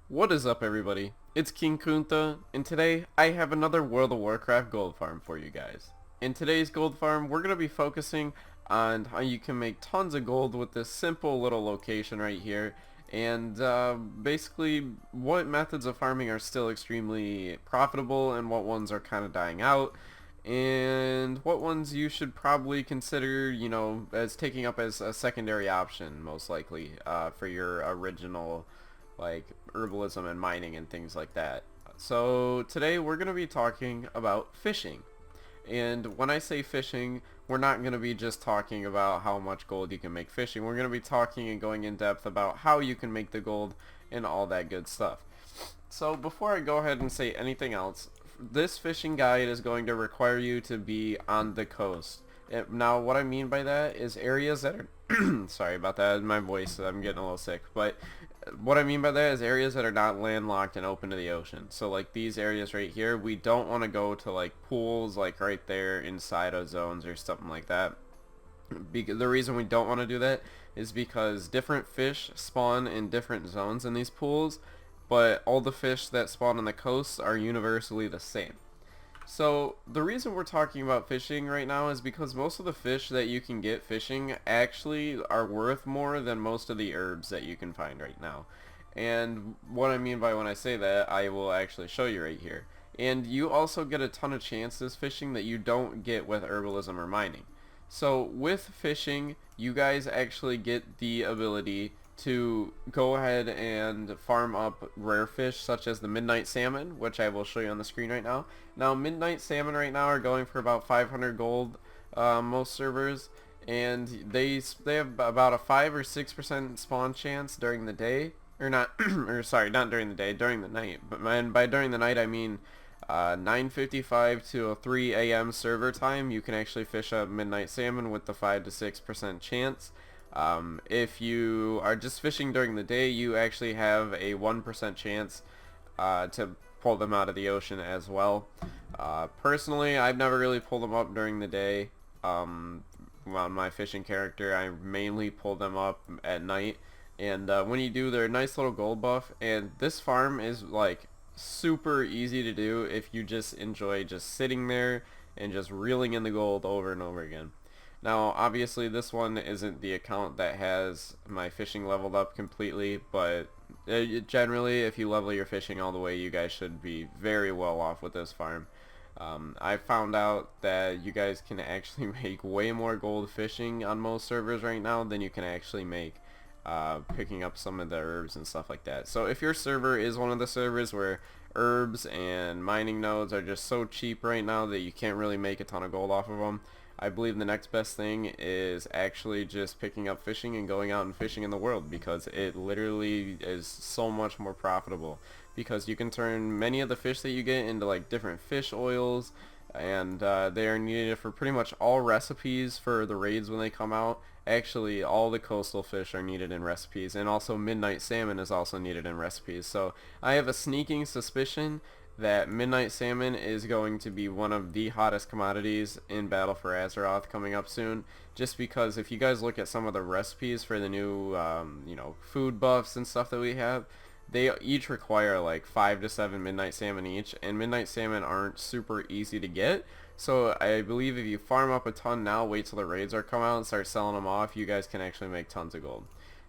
What is up, everybody? It's King Kunta, and today I have another World of Warcraft gold farm for you guys. In today's gold farm, we're going to be focusing on how you can make tons of gold with this simple little location right here, and basically what methods of farming are still extremely profitable and what ones are kind of dying out, and what ones you should probably consider, as taking up as a secondary option, most likely, for your original like herbalism and mining and things like that. So today we're going to be talking about fishing. And when I say fishing, we're not going to be just talking about how much gold you can make fishing. We're going to be talking and going in depth about how you can make the gold and all that good stuff. So before I go ahead and say anything else, this fishing guide is going to require you to be on the coast. Now what I mean by that is areas that are sorry about that, my voice, I'm getting a little sick, but what I mean by that is areas that are not landlocked and open to the ocean. So like these areas right here, we don't want to go to like pools like right there inside of zones or something like that. The reason we don't want to do that is because different fish spawn in different zones in these pools, but all the fish that spawn on the coasts are universally the same. So the reason we're talking about fishing right now is because most of the fish that you can get fishing actually are worth more than most of the herbs that you can find right now. And what I mean by when I say that, I will actually show you right here. And you also get a ton of chances fishing that you don't get with herbalism or mining. So with fishing, you guys actually get the ability to go ahead and farm up rare fish such as the midnight salmon, which I will show you on the screen right now. Now midnight salmon right now are going for about 500 gold, most servers, and they have about a 5 or 6% spawn chance during the day, or not, or sorry, not during the day, during the night. But and by during the night I mean 9:55 to 3 a.m. server time. You can actually fish up midnight salmon with the 5 to 6% chance. If you are just fishing during the day, you actually have a 1% chance to pull them out of the ocean as well. Personally, I've never really pulled them up during the day. On my fishing character, I mainly pull them up at night. And when you do, they're a nice little gold buff. And this farm is like super easy to do if you just enjoy just sitting there and just reeling in the gold over and over again. Now obviously this one isn't the account that has my fishing leveled up completely, but generally if you level your fishing all the way, you guys should be very well off with this farm. I found out that you guys can actually make way more gold fishing on most servers right now than you can actually make picking up some of the herbs and stuff like that. So if your server is one of the servers where herbs and mining nodes are just so cheap right now that you can't really make a ton of gold off of them, I believe the next best thing is actually just picking up fishing and going out and fishing in the world, because it literally is so much more profitable, because you can turn many of the fish that you get into like different fish oils, and they are needed for pretty much all recipes for the raids when they come out. Actually, all the coastal fish are needed in recipes, and also midnight salmon is also needed in recipes. So I have a sneaking suspicion that midnight salmon is going to be one of the hottest commodities in Battle for Azeroth coming up soon, just because if you guys look at some of the recipes for the new food buffs and stuff that we have, they each require like 5 to 7 midnight salmon each, and midnight salmon aren't super easy to get. So I believe if you farm up a ton now, wait till the raids are come out and start selling them off, you guys can actually make tons of gold.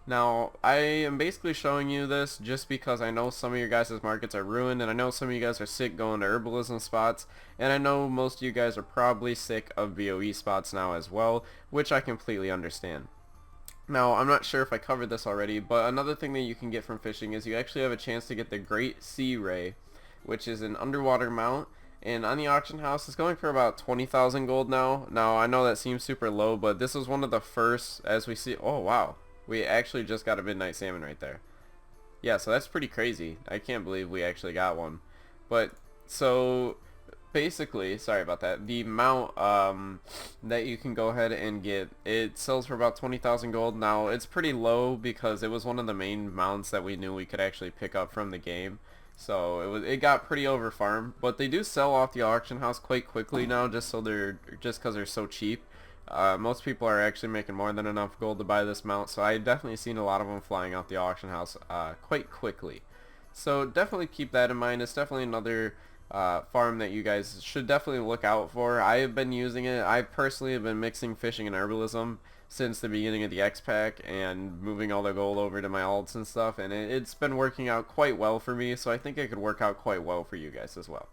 Now, I am basically showing you this just because I know some of your guys' markets are ruined, and I know some of you guys are sick going to herbalism spots, and I know most of you guys are probably sick of BOE spots now as well, which I completely understand. Now, I'm not sure if I covered this already, but another thing that you can get from fishing is you actually have a chance to get the Great Sea Ray, which is an underwater mount, and on the auction house it's going for about 20,000 gold now. Now, I know that seems super low, but this is one of the first, as we see. Oh, wow. We actually just got a midnight salmon right there. Yeah, so that's pretty crazy. I can't believe we actually got one. But, so, basically, sorry about that, the mount that you can go ahead and get, it sells for about 20,000 gold. Now, it's pretty low because it was one of the main mounts that we knew we could actually pick up from the game. So, it got pretty over farmed. But they do sell off the auction house quite quickly now, just because they're so cheap. Most people are actually making more than enough gold to buy this mount, so I definitely seen a lot of them flying out the auction house quite quickly. So definitely keep that in mind. It's definitely another farm that you guys should definitely look out for. I have been using it. I personally have been mixing fishing and herbalism since the beginning of the X pack and moving all the gold over to my alts and stuff, and it's been working out quite well for me, so I think it could work out quite well for you guys as well.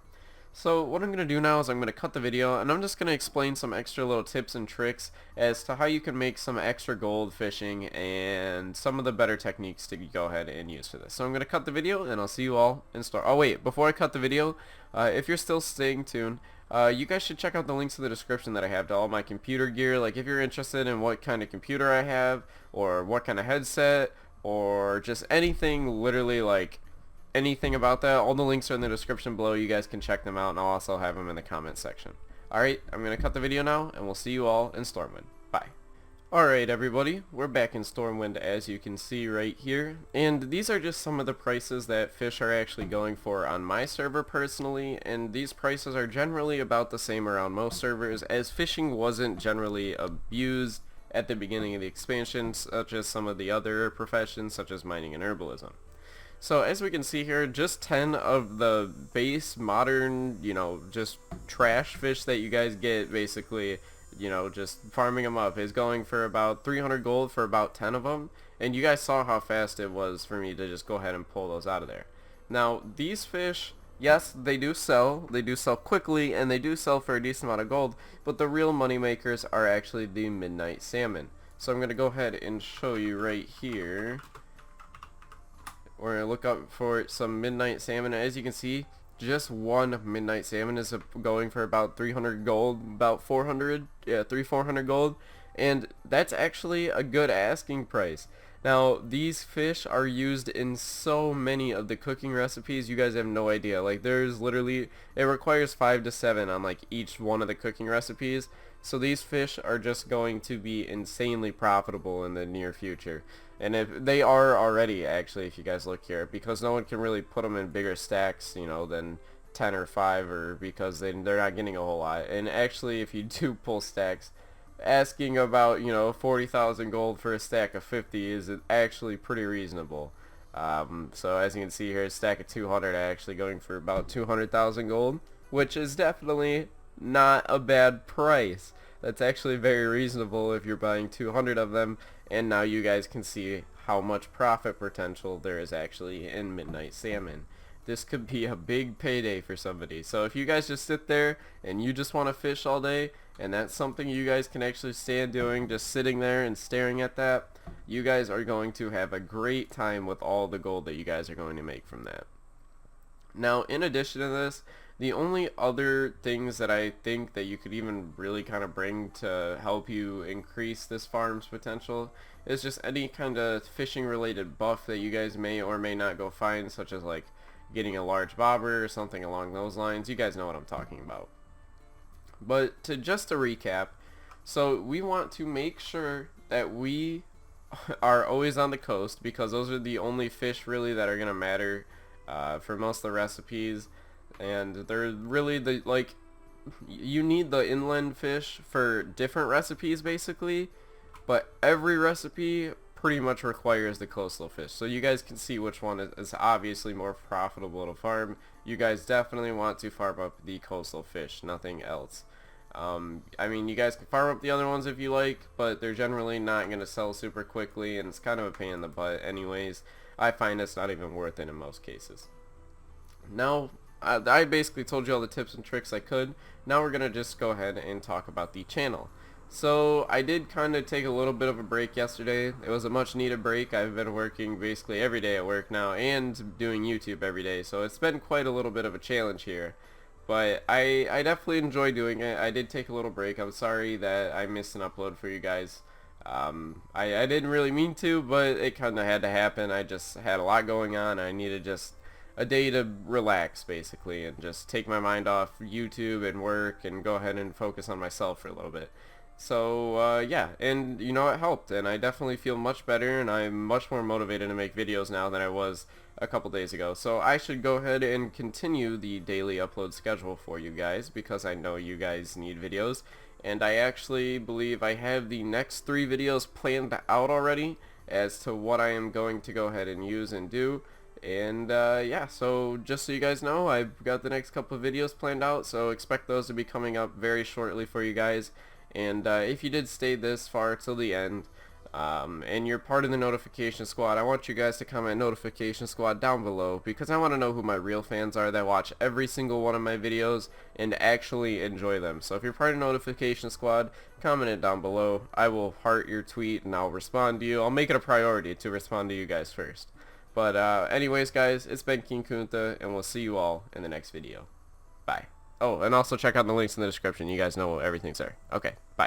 So what I'm going to do now is I'm going to cut the video and I'm just going to explain some extra little tips and tricks as to how you can make some extra gold fishing and some of the better techniques to go ahead and use for this. So I'm going to cut the video and I'll see you all in store. Oh wait, before I cut the video, if you're still staying tuned, you guys should check out the links in the description that I have to all my computer gear. Like if you're interested in what kind of computer I have or what kind of headset or just anything, literally like anything about that, all the links are in the description below. You guys can check them out and I'll also have them in the comments section. Alright, I'm going to cut the video now and we'll see you all in Stormwind. Bye. Alright everybody, we're back in Stormwind as you can see right here, and these are just some of the prices that fish are actually going for on my server personally, and these prices are generally about the same around most servers as fishing wasn't generally abused at the beginning of the expansion such as some of the other professions such as mining and herbalism. So as we can see here, just 10 of the base modern, just trash fish that you guys get basically, just farming them up is going for about 300 gold for about 10 of them. And you guys saw how fast it was for me to just go ahead and pull those out of there. Now these fish, yes, they do sell quickly and they do sell for a decent amount of gold, but the real money makers are actually the midnight salmon. So I'm going to go ahead and show you right here. We're going to look up for some midnight salmon. As you can see, just one midnight salmon is going for about 300 gold, about 400, yeah, 400 gold, and that's actually a good asking price. Now, these fish are used in so many of the cooking recipes, you guys have no idea. Like, there's literally, it requires 5 to 7 on like each one of the cooking recipes, so these fish are just going to be insanely profitable in the near future. And if they are already, actually, if you guys look here, because no one can really put them in bigger stacks, than 10 or 5, or because they're not getting a whole lot. And actually, if you do pull stacks, asking about 40,000 gold for a stack of 50 is actually pretty reasonable. So as you can see here, a stack of 200 actually going for about 200,000 gold, which is definitely not a bad price. That's actually very reasonable if you're buying 200 of them, and now you guys can see how much profit potential there is actually in midnight salmon. This could be a big payday for somebody. So if you guys just sit there and you just want to fish all day, and that's something you guys can actually stand doing, just sitting there and staring at that, you guys are going to have a great time with all the gold that you guys are going to make from that. Now, in addition to this, the only other things that I think that you could even really kind of bring to help you increase this farm's potential is just any kind of fishing related buff that you guys may or may not go find, such as like getting a large bobber or something along those lines. You guys know what I'm talking about. But just to recap, so we want to make sure that we are always on the coast, because those are the only fish really that are going to matter for most of the recipes. And they're really you need the inland fish for different recipes basically, but every recipe pretty much requires the coastal fish. So you guys can see which one is obviously more profitable to farm. You guys definitely want to farm up the coastal fish, nothing else. I mean, you guys can farm up the other ones if you like, but they're generally not going to sell super quickly, and it's kind of a pain in the butt anyways. I find it's not even worth it in most cases. Now, I basically told you all the tips and tricks I could. Now we're going to just go ahead and talk about the channel. So I did kind of take a little bit of a break yesterday. It was a much needed break. I've been working basically every day at work now and doing YouTube every day, so it's been quite a little bit of a challenge here. But I definitely enjoy doing it. I did take a little break. I'm sorry that I missed an upload for you guys. I didn't really mean to, but it kind of had to happen. I just had a lot going on. I needed just a day to relax basically and just take my mind off YouTube and work and go ahead and focus on myself for a little bit. So yeah, and it helped, and I definitely feel much better, and I'm much more motivated to make videos now than I was a couple days ago. So I should go ahead and continue the daily upload schedule for you guys, because I know you guys need videos, and I actually believe I have the next 3 videos planned out already as to what I am going to go ahead and use and do. And yeah, so just so you guys know, I've got the next couple of videos planned out, so expect those to be coming up very shortly for you guys. And if you did stay this far till the end, and you're part of the notification squad, I want you guys to comment notification squad down below, because I want to know who my real fans are that watch every single one of my videos and actually enjoy them. So if you're part of notification squad, comment it down below. I will heart your tweet and I'll respond to you. I'll make it a priority to respond to you guys first. But anyways guys, it's been King Kunta, and we'll see you all in the next video. Bye. Oh, and also check out the links in the description. You guys know everything's there. Okay, bye.